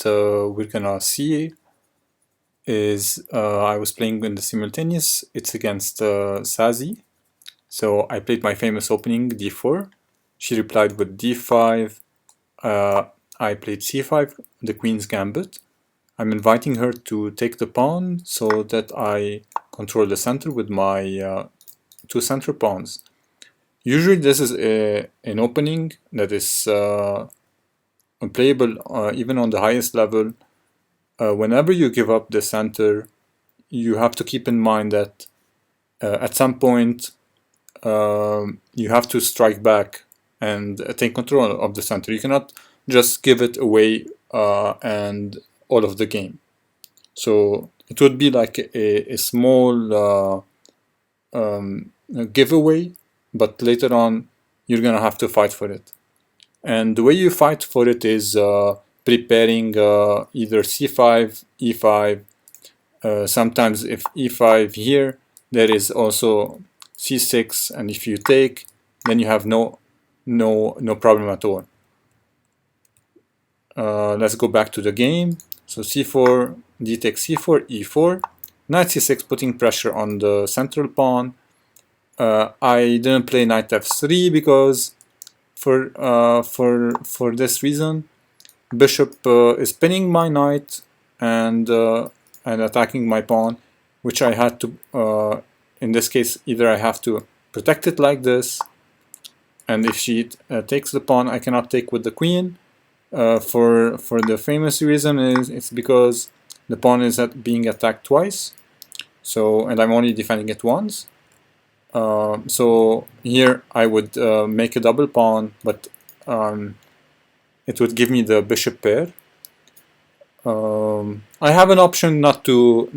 we're gonna see is I was playing in the simultaneous. It's against Sazzy. So I played my famous opening d4. She replied with d5. I played c5, the queen's gambit. I'm inviting her to take the pawn so that I control the center with my two center pawns. Usually this is an opening that is playable even on the highest level. Whenever you give up the center, you have to keep in mind that at some point you have to strike back and take control of the center. You cannot just give it away and all of the game. So it would be like a small giveaway, but later on you're gonna have to fight for it. And the way you fight for it is preparing either c5, e5. Sometimes if e5 here, there is also c6, and if you take, then you have no problem at all. Let's go back to the game. So c4, d takes c4, e4, knight c6, putting pressure on the central pawn. I didn't play knight f3 because for this reason, bishop is pinning my knight and attacking my pawn, which I had to. In this case, either I have to protect it like this, and if she takes the pawn, I cannot take with the queen. For the famous reason is it's because the pawn is being attacked twice, so and I'm only defending it once. So here I would make a double pawn, but it would give me the bishop pair. I have an option not to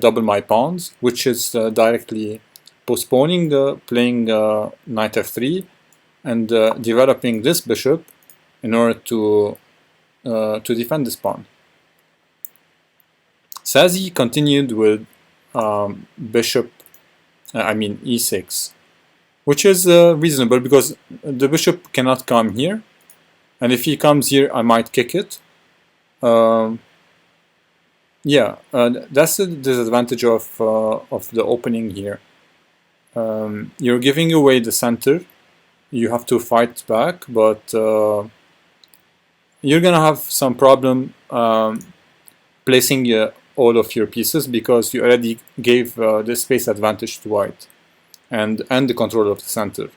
double my pawns, which is directly postponing playing knight f3 and developing this bishop in order to defend this pawn. Sazzy continued with bishop, e6, which is reasonable because the bishop cannot come here, and if he comes here, I might kick it. That's the disadvantage of the opening here. You're giving away the center. You have to fight back, but you're gonna have some problem placing all of your pieces because you already gave the space advantage to white and the control of the center.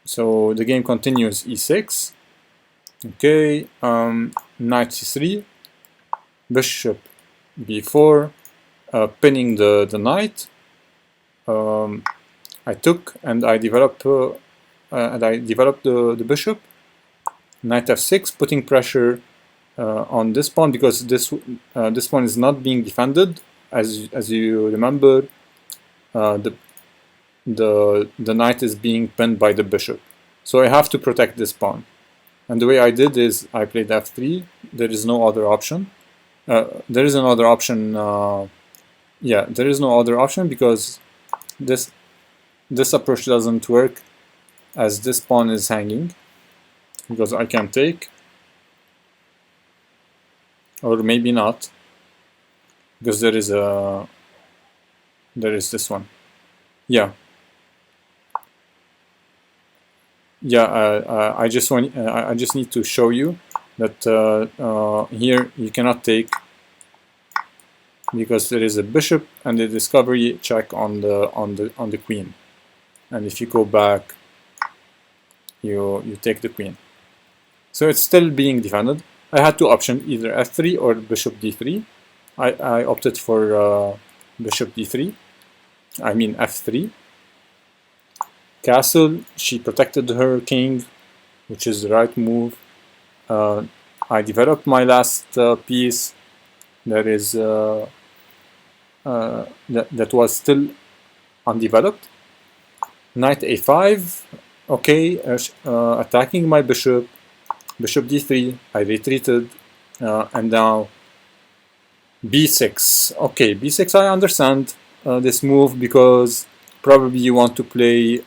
So the game continues e6. Okay, knight c3, bishop b4, pinning the knight. I took and I developed the bishop. Knight f6, putting pressure on this pawn because this pawn is not being defended. As you remember, the knight is being pinned by the bishop, so I have to protect this pawn. And the way I did is I played f3. There is no other option. There is another option. There is no other option because this approach doesn't work as this pawn is hanging, because I can take, or maybe not, because there is this one. I just need to show you that here you cannot take because there is a bishop and a discovery check on the queen, and if you go back, you take the queen. So it's still being defended. I had two options, either f3 or bishop d3. I opted for bishop d3. f3. Castle, she protected her king, which is the right move. I developed my last piece that is that was still undeveloped. Knight a5. Okay, attacking my bishop. Bishop d3. I retreated, and now b6. Okay, b6. I understand this move because probably you want to play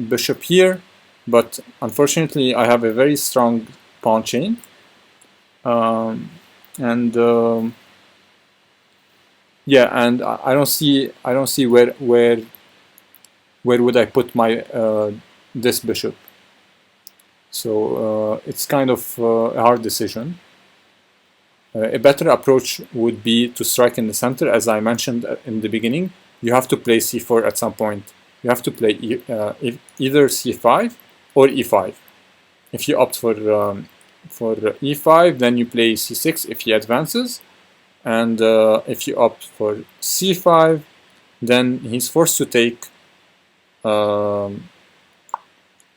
bishop here, but unfortunately I have a very strong pawn chain, And yeah, and I don't see where would I put my this bishop. So it's kind of a hard decision. A better approach would be to strike in the center, as I mentioned in the beginning. You have to play c4 at some point. You have to play either c5 or e5. If you opt for e5, then you play c6 if he advances, and if you opt for c5, then he's forced to take.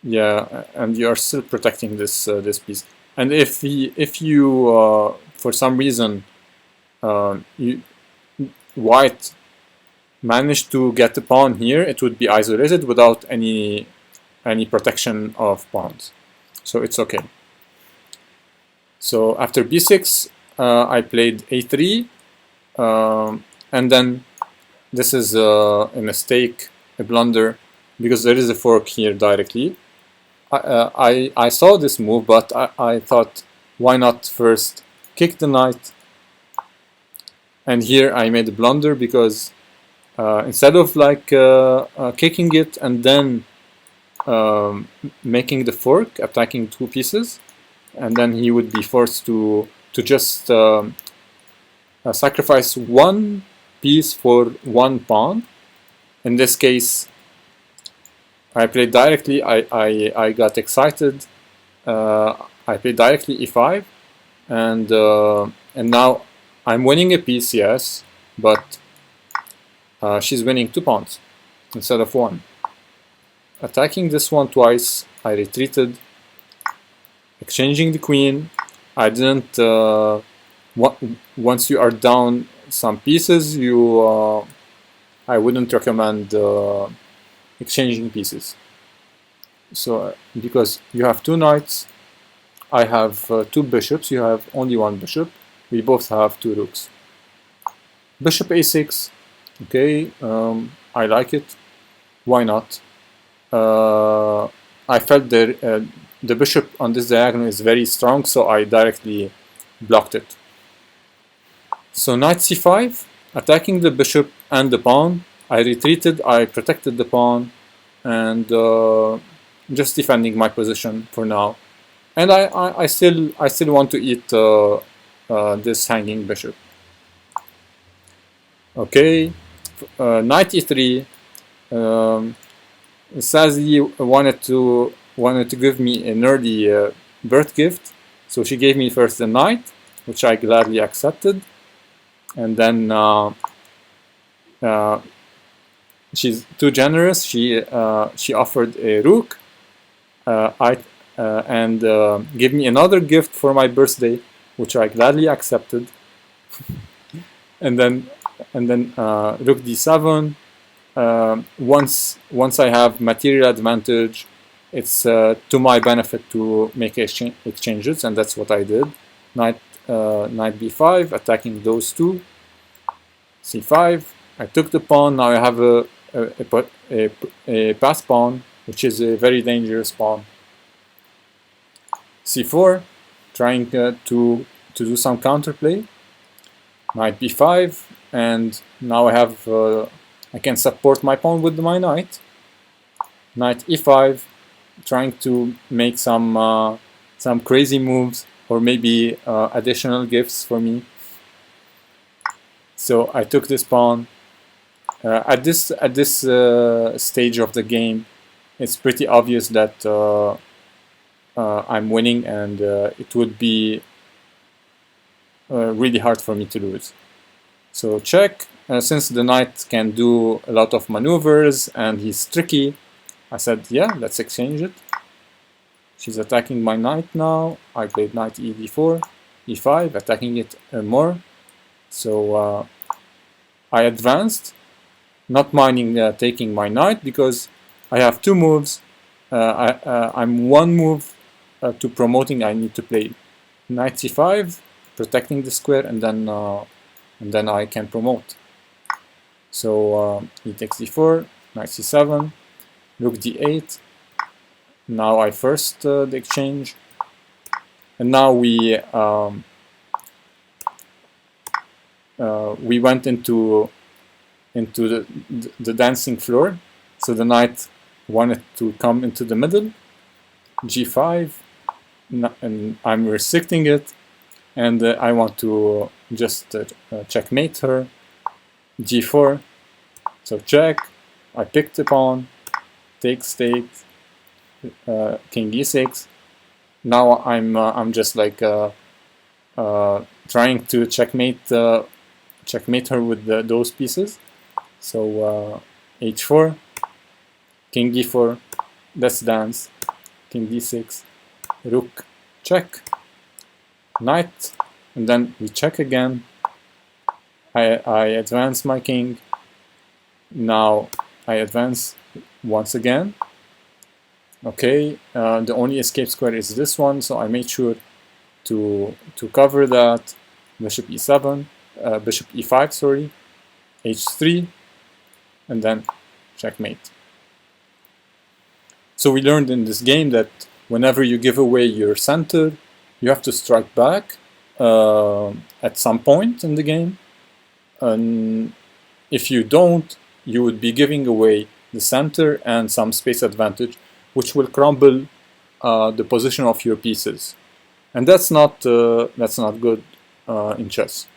Yeah, and you are still protecting this this piece. And if you for some reason white managed to get a pawn here, it would be isolated without any protection of pawns. So it's okay. So after b6, I played a3, and then this is a mistake, a blunder, because there is a fork here directly. I saw this move, but I thought, why not first kick the knight? And here I made a blunder because instead of like kicking it and then making the fork, attacking two pieces, and then he would be forced to just sacrifice one piece for one pawn. In this case, I played directly. I got excited. I played directly e5, and now I'm winning a piece, yes, but she's winning 2 pawns instead of 1. Attacking this one twice, I retreated, exchanging the queen. I didn't. Once you are down some pieces, I wouldn't recommend exchanging pieces. So because you have 2 knights, I have 2 bishops, you have only 1 bishop, we both have 2 rooks. Bishop a6, okay, I like it, why not? I felt the bishop on this diagonal is very strong, so I directly blocked it. So knight c5, attacking the bishop and the pawn. I retreated, I protected the pawn, and just defending my position for now. And I still want to eat this hanging bishop. Okay, knight e3. Sazzy wanted to give me an early birth gift, so she gave me first the knight, which I gladly accepted, and then she's too generous. She offered a rook, and gave me another gift for my birthday, which I gladly accepted, and then rook d7. Once I have material advantage, it's to my benefit to make exchanges, and that's what I did. Knight b5, attacking those two. c5. I took the pawn. Now I have a pass pawn, which is a very dangerous pawn. c4, trying to do some counterplay. Knight b5, and now I have I can support my pawn with my knight. Knight e5, trying to make some crazy moves, or maybe additional gifts for me. So I took this pawn. At this stage of the game, it's pretty obvious that I'm winning, and it would be really hard for me to lose. So check. Since the knight can do a lot of maneuvers and he's tricky, I said, yeah, let's exchange it. She's attacking my knight now. I played knight e4, e5, attacking it more. So I advanced, not minding taking my knight, because I have 2 moves. I'm 1 move to promoting. I need to play knight c5, protecting the square, and then I can promote. So he takes d4, knight c7, rook d8. Now I first the exchange, and now we we went into the dancing floor. So the knight wanted to come into the middle, g5, and I'm restricting it, and I want to just checkmate her, g4, so check, I picked the pawn, takes, king e6. Now I'm just like trying to checkmate her with those pieces. So h4, king e4, let's dance, king d6, rook, check, knight, and then we check again. I advance my king. Now I advance once again. Okay, the only escape square is this one, so I made sure to cover that. Bishop e7, bishop e5, sorry, h3, and then checkmate. So we learned in this game that whenever you give away your center, you have to strike back at some point in the game. And if you don't, you would be giving away the center and some space advantage, which will crumble the position of your pieces. And that's not good in chess.